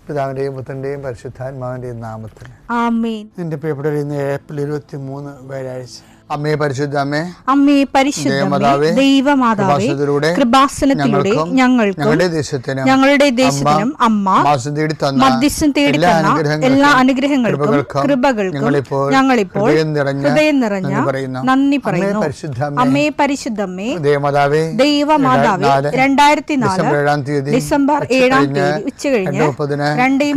പിതാവിന്റെയും പുത്രന്റെയും പരിശുദ്ധാത്മാവിന്റെയും നാമത്തിൽ ആമേൻ. എന്റെ പ്രിയപ്പെട്ടവരെ, ഇന്ന് ഏപ്രിൽ 23 വ്യാഴാഴ്ച. അമ്മേ പരിശുദ്ധ അമ്മേ, അമ്മേ പരിശുദ്ധമേ, ദൈവമാതാവേ, കൃപാസനത്തിലൂടെ ഞങ്ങൾക്കും ഞങ്ങളുടെ ദേശത്തിനും അമ്മ മധ്യസ്ഥം തേടി തന്ന എല്ലാ അനുഗ്രഹങ്ങൾക്കും കൃപകൾക്കും ഞങ്ങളിപ്പോൾ ഹൃദയം നിറഞ്ഞ നന്ദി പറയുന്നു. അമ്മേ പരിശുദ്ധമേ, ദൈവമാതാവേ, 2004 ഡിസംബർ 7 ഉച്ചകഴിഞ്ഞ് 2:30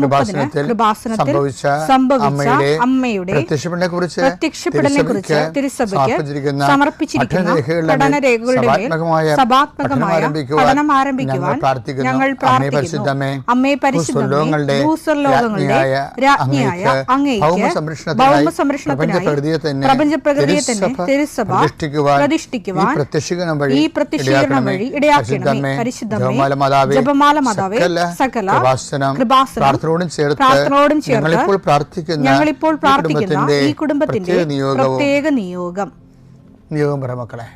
കൃപാസനത്തിൽ സംഭവിച്ച അമ്മയുടെ പ്രത്യക്ഷപ്പെടലിനെ കുറിച്ച് തിരുസഭയ്ക്ക് സമർപ്പിച്ചിരിക്കുന്ന പഠനരേഖകളുടെ സഭാത്മകമായ പഠനം ആരംഭിക്കുവാൻ ഞങ്ങൾ പ്രാർത്ഥിക്കുന്നു. അമ്മേ പരിശുദ്ധമേ, ഭൂസ്വർലോകങ്ങളുടെ രാജ്ഞിയായ അങ്ങേയ്ക്ക് ഭൗമസംരക്ഷണത്തിനായി പ്രപഞ്ചപ്രകൃതിയെ തന്നെ തിരുസഭ പ്രതിഷ്ഠിക്കുവാൻ ഈ പ്രത്യക്ഷീകരണം വഴി ഇടയാക്കണമേ. പരിശുദ്ധമേ, ജപമാല മാതാവേ, സകല കൃപാസനം പ്രാർത്ഥനയോടും ചേർത്ത് ഞങ്ങളിപ്പോൾ പ്രാർത്ഥിക്കുന്ന ഈ കുടുംബത്തിന്റെ പ്രത്യേക നിയോഗം പറ മക്കളെ.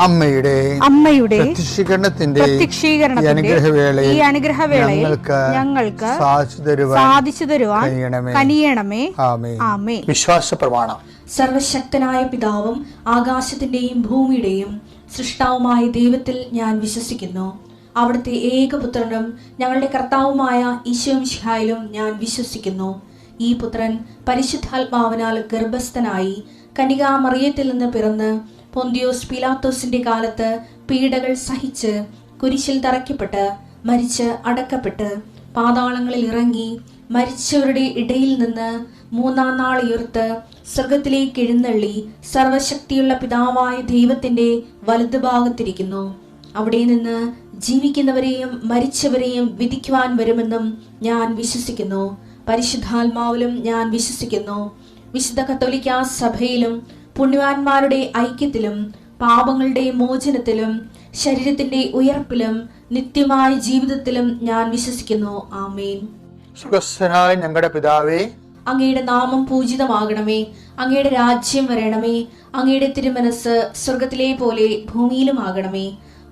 അമ്മയുടെ പ്രത്യക്ഷീകരണത്തിന്റെ ഈ അനുഗ്രഹവേളയിൽ ഞങ്ങൾക്ക് സാധിച്ചു തരുവാൻ കനിയണമേ. ആമേൻ. വിശ്വാസ പ്രമാണം. സർവശക്തനായ പിതാവും ആകാശത്തിന്റെയും ഭൂമിയുടെയും സൃഷ്ടാവുമായ ദൈവത്തിൽ ഞാൻ വിശ്വസിക്കുന്നു. അവിടുത്തെ ഏകപുത്രനും ഞങ്ങളുടെ കർത്താവുമായ ഈശോമിശിഹായിലും ഞാൻ വിശ്വസിക്കുന്നു. ഈ പുത്രൻ പരിശുദ്ധാത്മാവിനാൽ ഗർഭസ്ഥനായി കന്യകാമറിയത്തിൽ നിന്ന് പിറന്ന് പൊന്തിയോസ് പീലാത്തോസിന്റെ കാലത്ത് പീഡകൾ സഹിച്ച് കുരിശിൽ തറയ്ക്കപ്പെട്ട് മരിച്ച് അടക്കപ്പെട്ട് പാതാളങ്ങളിൽ ഇറങ്ങി മരിച്ചവരുടെ ഇടയിൽ നിന്ന് 3-ാം നാൾ ഉയർത്ത് സ്വർഗത്തിലേക്ക് എഴുന്നള്ളി സർവശക്തിയുള്ള പിതാവായ ദൈവത്തിന്റെ വലതുഭാഗത്തിരിക്കുന്നു. അവിടെ നിന്ന് ജീവിക്കുന്നവരെയും മരിച്ചവരെയും വിധിക്കുവാൻ വരുമെന്നും ഞാൻ വിശ്വസിക്കുന്നു. പരിശുദ്ധാത്മാവിലും ഞാൻ വിശ്വസിക്കുന്നു. വിശുദ്ധ കത്തോലിക്കാ സഭയിലും പുണ്യവാന്മാരുടെ ഐക്യത്തിലും പാപങ്ങളുടെ മോചനത്തിലും ശരീരത്തിന്റെ ഉയർപ്പിലും നിത്യമായ ജീവിതത്തിലും ഞാൻ വിശ്വസിക്കുന്നു. ആമേൻ. സുഖസ്ഥനായ ഞങ്ങളുടെ പിതാവേ, അങ്ങയുടെ നാമം പൂജിതമാകണമേ. അങ്ങയുടെ രാജ്യം വരണമേ. അങ്ങയുടെ തിരുമനസ് സ്വർഗത്തിലെ പോലെ ഭൂമിയിലും ആകണമേ.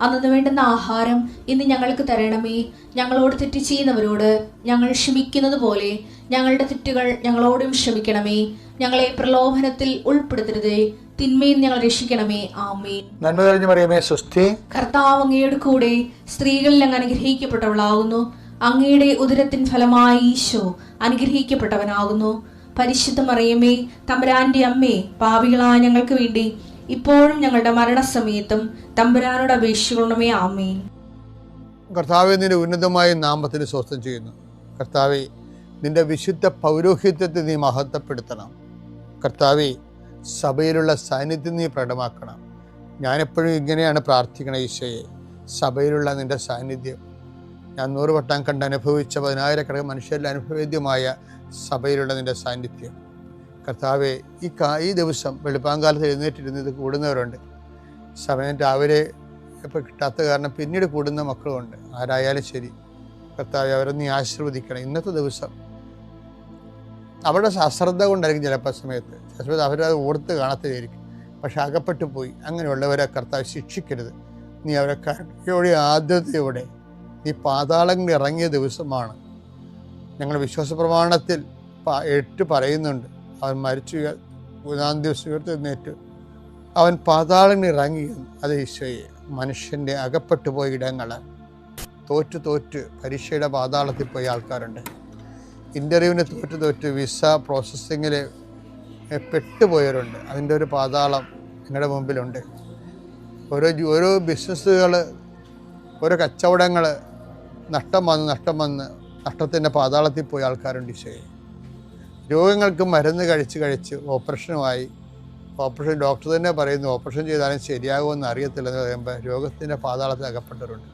അന്നു വേണ്ടുന്ന ആഹാരം ഇന്ന് ഞങ്ങൾക്ക് തരണമേ. ഞങ്ങളോട് തെറ്റ് ചെയ്യുന്നവരോട് ഞങ്ങൾ ക്ഷമിക്കുന്നത് പോലെ ഞങ്ങളുടെ തെറ്റുകൾ ഞങ്ങളോടും ക്ഷമിക്കണമേ. ഞങ്ങളെ പ്രലോഭനത്തിൽ ഉൾപ്പെടുത്തരുതേ, തിന്മയിൽ ഞങ്ങൾ രക്ഷിക്കണമേ. ആമേൻ. നന്മ നിറഞ്ഞ മറിയമേ, സ്വസ്തി. കർത്താവ് അങ്ങയുടെ കൂടെ സ്ത്രീകളിൽ അങ്ങ് അനുഗ്രഹിക്കപ്പെട്ടവളാകുന്നു. അങ്ങയുടെ ഉദരത്തിൻ ഫലമായി ഈശോ അനുഗ്രഹിക്കപ്പെട്ടവനാകുന്നു. പരിശുദ്ധ മറിയമേ, തമ്പുരാന്റെ അമ്മേ, പാപികളായ ഞങ്ങൾക്ക് വേണ്ടി ഇപ്പോഴും ഞങ്ങളുടെ മരണസമയത്തും തമ്പുരാനോട് അപേക്ഷിക്കണമേ. ആമേൻ. കർത്താവേ, നിന്റെ ഉന്നതമായ നാമത്തിന് സ്വസ്ഥം ചെയ്യുന്നു. കർത്താവേ, നിന്റെ വിശുദ്ധ പൗരോഹിത്യത്തെ നീ മഹത്വപ്പെടുത്തണം. കർത്താവേ, സഭയിലുള്ള സാന്നിധ്യം നീ പ്രകടമാക്കണം. ഞാനെപ്പോഴും ഇങ്ങനെയാണ് പ്രാർത്ഥിക്കണം. ഈശോയെ, സഭയിലുള്ള നിന്റെ സാന്നിധ്യം ഞാൻ 100 വട്ടം കണ്ട് അനുഭവിച്ച 10,000 മനുഷ്യരിൽ അനുഭവേദ്യമായ സഭയിലുള്ള നിന്റെ സാന്നിധ്യം. കർത്താവെ, ഈ ദിവസം വെളുപ്പാങ്കാലത്ത് എഴുന്നേറ്റിരുന്ന് ഇത് കൂടുന്നവരുണ്ട്. സമയം രാവിലെ ഇപ്പോൾ കിട്ടാത്ത കാരണം പിന്നീട് കൂടുന്ന മക്കളുമുണ്ട്. ആരായാലും ശരി കർത്താവെ, അവരെ നീ ആശീർവദിക്കണം. ഇന്നത്തെ ദിവസം അവരുടെ അശ്രദ്ധ കൊണ്ടായിരിക്കും ചിലപ്പോൾ സമയത്ത് അവരത് ഓർത്ത് കാണത്തില്ലായിരിക്കും. പക്ഷെ അകപ്പെട്ടു പോയി. അങ്ങനെയുള്ളവരെ കർത്താവ് ശിക്ഷിക്കരുത്. നീ അവരെ കരുണയോടെ ആദ്യതയോടെ നീ പാതാളങ്ങളിൽ ഇറങ്ങിയ ദിവസമാണ്. ഞങ്ങൾ വിശ്വാസ പ്രമാണത്തിൽ 8 പറയുന്നുണ്ട്. അവൻ മരിച്ചു 3-ാം ദിവസം ഉയർത്തെഴുന്നേറ്റ് അവൻ പാതാളങ്ങളിൽ ഇറങ്ങി. അത് ഈശോയെ, മനുഷ്യൻ്റെ അകപ്പെട്ടു പോയ ഇടങ്ങൾ തോറ്റ് പരീക്ഷയുടെ പാതാളത്തിൽ പോയ ആൾക്കാരുണ്ട്. ഇൻ്റർവ്യൂവിന് തോറ്റ് വിസ പ്രോസസ്സിങ്ങിൽ പെട്ടുപോയവരുണ്ട്. അതിൻ്റെ ഒരു പാതാളം നിങ്ങളുടെ മുമ്പിലുണ്ട്. ഓരോ ബിസിനസ്സുകൾ, ഓരോ കച്ചവടങ്ങൾ നഷ്ടം വന്ന് നഷ്ടത്തിൻ്റെ പാതാളത്തിൽ പോയ ആൾക്കാരുണ്ട്. ഈശോയെ, രോഗങ്ങൾക്ക് മരുന്ന് കഴിച്ച് ഓപ്പറേഷൻ ഡോക്ടർ തന്നെ പറയുന്നു ഓപ്പറേഷൻ ചെയ്താലും ശരിയാകുമെന്ന് അറിയത്തില്ലെന്ന് പറയുമ്പോൾ രോഗത്തിൻ്റെ പാതാളത്തിൽ അകപ്പെട്ടവരുണ്ട്.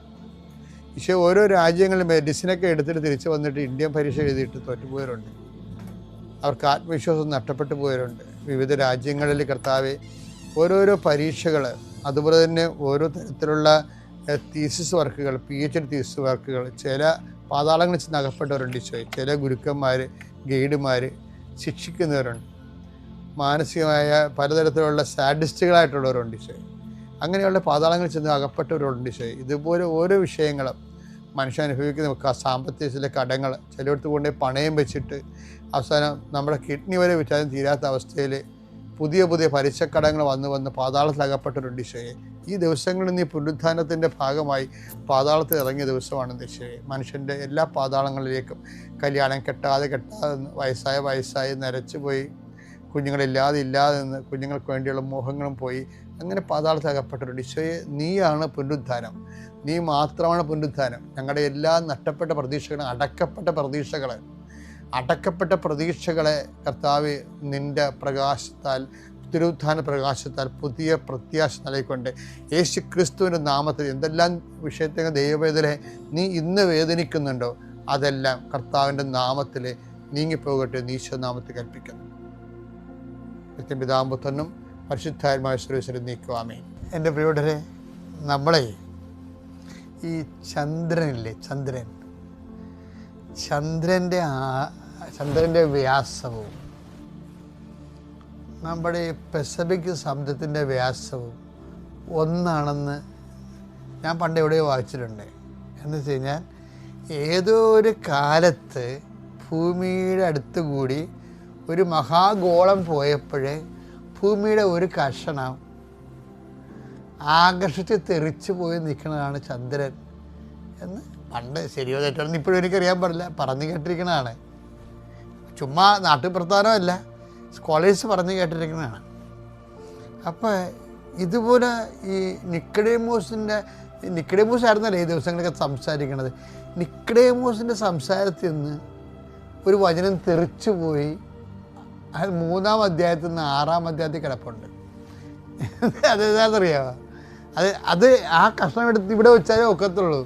ഈശോ, ഓരോ രാജ്യങ്ങളിൽ മെഡിസിനൊക്കെ എടുത്തിട്ട് തിരിച്ച് വന്നിട്ട് ഇന്ത്യൻ പരീക്ഷ എഴുതിയിട്ട് തോറ്റുപോയവരുണ്ട്. അവർക്ക് ആത്മവിശ്വാസം നഷ്ടപ്പെട്ടു പോയവരുണ്ട്. വിവിധ രാജ്യങ്ങളിൽ കർത്താവെ ഓരോരോ പരീക്ഷകൾ, അതുപോലെ തന്നെ ഓരോ തരത്തിലുള്ള തീസിസ് വർക്കുകൾ, PhD തീസിസ് വർക്കുകൾ, ചില പാതാളങ്ങളിൽ ചെന്ന് അകപ്പെട്ടവരുണ്ട്. ഈശോയെ, ചില ഗുരുക്കന്മാർ, ഗൈഡുമാർ ശിക്ഷിക്കുന്നവരുണ്ട്. മാനസികമായ പലതരത്തിലുള്ള സാഡിസ്റ്റുകളായിട്ടുള്ളവരുണ്ട്. ഈശോയെ, അങ്ങനെയുള്ള പാതാളങ്ങളിൽ ചെന്ന് അകപ്പെട്ടവരുണ്ട്. ഈശോയെ, ഇതുപോലെ ഓരോ വിഷയങ്ങളും മനുഷ്യൻ അനുഭവിക്കുന്ന സാമ്പത്തിക ചില കടങ്ങൾ, ചിലയിടത്ത് കൊണ്ടുപോയി പണയം വെച്ചിട്ട് അവസാനം നമ്മുടെ കിഡ്നി വരെ വിറ്റാലും തീരാത്ത അവസ്ഥയിൽ പുതിയ പലിശക്കടങ്ങൾ വന്ന് പാതാളത്തിൽ അകപ്പെട്ടവരുണ്ട്. ഈശോയെ, ഈ ദിവസങ്ങളിൽ നീ പുനരുത്ഥാനത്തിൻ്റെ ഭാഗമായി പാതാളത്തിൽ ഇറങ്ങിയ ദിവസമാണ് ഈശോയെ. മനുഷ്യൻ്റെ എല്ലാ പാതാളങ്ങളിലേക്കും, കല്യാണം കെട്ടാതെ വയസ്സായി നരച്ചു പോയി, കുഞ്ഞുങ്ങളില്ലാതെ നിന്ന് കുഞ്ഞുങ്ങൾക്ക് വേണ്ടിയുള്ള മോഹങ്ങളും പോയി, അങ്ങനെ പാതാളത്തിൽ അകപ്പെട്ടവരുണ്ട്. ഈശോയെ, നീയാണ് പുനരുത്ഥാനം, നീ മാത്രമാണ് പുനരുത്ഥാനം. ഞങ്ങളുടെ എല്ലാ നഷ്ടപ്പെട്ട പ്രതീക്ഷകളും, അടക്കപ്പെട്ട പ്രതീക്ഷകളെ കർത്താവ് നിൻ്റെ പ്രകാശത്താൽ, തിരുവുത്ഥാന പ്രകാശത്താൽ പുതിയ പ്രത്യാശ നൽകിക്കൊണ്ട് യേശു ക്രിസ്തുവിൻ്റെ നാമത്തിൽ എന്തെല്ലാം വിഷയത്തെ ദൈവവേദന നീ ഇന്ന് വേദനിക്കുന്നുണ്ടോ അതെല്ലാം കർത്താവിൻ്റെ നാമത്തിൽ നീങ്ങിപ്പോകട്ടെ എന്ന് ഈശോ നാമത്തിൽ കൽപ്പിക്കുന്നു. പിതാമ്പുത്രനും പരിശുദ്ധാത്മാവുമായ സർവ്വേശ്വരൻ നീക്കുവാമേ. എൻ്റെ പ്രിയപ്പെട്ടവരെ, നമ്മളെ ഈ ചന്ദ്രനില്ലേ, ചന്ദ്രൻ്റെ വ്യാസവും നമ്മുടെ പെസഫിക് സമുദ്രത്തിൻ്റെ വ്യാസവും ഒന്നാണെന്ന് ഞാൻ പണ്ട് എവിടെയോ വായിച്ചിട്ടുണ്ട്. എന്ന് വെച്ച് കഴിഞ്ഞാൽ ഏതോ ഒരു കാലത്ത് ഭൂമിയുടെ അടുത്തുകൂടി ഒരു മഹാഗോളം പോയപ്പോഴേ ഭൂമിയുടെ ഒരു കഷണം ആകർഷിച്ച് തെറിച്ചു പോയി നിൽക്കുന്നതാണ് ചന്ദ്രൻ എന്ന് പണ്ട്. ശരിയോ തെറ്റോന്ന് ഇപ്പോഴും എനിക്കറിയാൻ പാടില്ല, പറഞ്ഞു കേട്ടിരിക്കുന്നതാണ്. ചുമ്മാ നാട്ടുപ്രസ്ഥാനമല്ല, സ്കോളേഴ്സ് പറഞ്ഞു കേട്ടിരിക്കുന്നതാണ്. അപ്പോൾ ഇതുപോലെ ഈ നിക്കഡേമോസ് ആയിരുന്നല്ലേ ഈ ദിവസങ്ങളൊക്കെ സംസാരിക്കണത്. നിക്കഡേമോസിൻ്റെ സംസാരത്തിൽ നിന്ന് ഒരു വചനം തെറിച്ചു പോയി. അത് 3-ാം അധ്യായത്തിൽ നിന്ന് 6-ാം അധ്യായത്തിൽ കിടപ്പുണ്ട്. അതെന്താണെന്നറിയാമോ? അത് ആ കഷ്ണം എടുത്ത് ഇവിടെ വെച്ചാലേ ഒക്കത്തുള്ളൂ.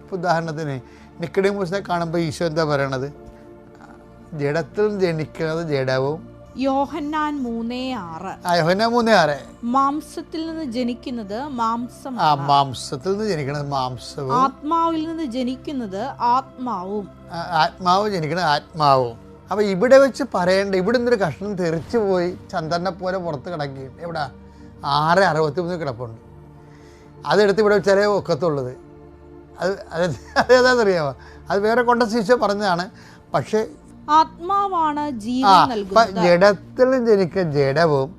ഇപ്പോൾ ഉദാഹരണത്തിന് നിക്കഡേമോസിനെ കാണുമ്പോൾ ഈശോ എന്താ പറയണത്? ജഡത്തിൽ ജനിക്കുന്നത് ജഡവും, യോഹന്നാൻ 3:6 മാംസത്തിൽ നിന്ന് ജനിക്കുന്നത് മാംസവും, ആത്മാവിൽ നിന്ന് ജനിക്കുന്നത് ആത്മാവും. അപ്പോൾ ഇവിടെ വെച്ച് പറയേണ്ട, ഇവിടെ നിന്നൊരു കഷ്ണം തെറിച്ചു പോയി ചന്ദ്രനെ പോലെ പുറത്ത് കിടക്കുകയും എവിടെ 6:63 കിടപ്പുണ്ട്. അതെടുത്ത് ഇവിടെ വെച്ചാലേ ഒക്കത്തുള്ളത്. അതേതാണെന്നറിയാമോ? അത് വേറെ കോണ്ടക്സ്റ്റ് പറഞ്ഞതാണ്. പക്ഷേ ആത്മാവാണ് ജീവൻ നൽകുന്നത്. ജഡത്തിൽ നിന്ന് ജനിക്കുന്ന ജഡവും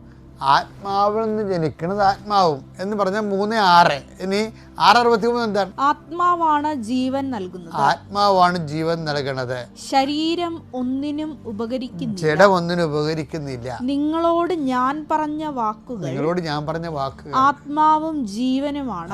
ആത്മാവിൽ നിന്ന് ജനിക്കുന്നത് ആത്മാവും എന്ന് പറഞ്ഞാൽ 3:6. ഇനി 6:63 എന്താണ്? ആത്മാവാണ് ജീവൻ നൽകുന്നത്. ആത്മാവാണ് ജീവൻ നൽകുന്നത്. ശരീരം ഒന്നിനും ഉപകരിക്കുന്നില്ല, ജഡം ഒന്നിനും ഉപകരിക്കുന്നില്ല. നിങ്ങളോട് ഞാൻ പറഞ്ഞ വാക്കുകൾ ആത്മാവും ജീവനുമാണ്.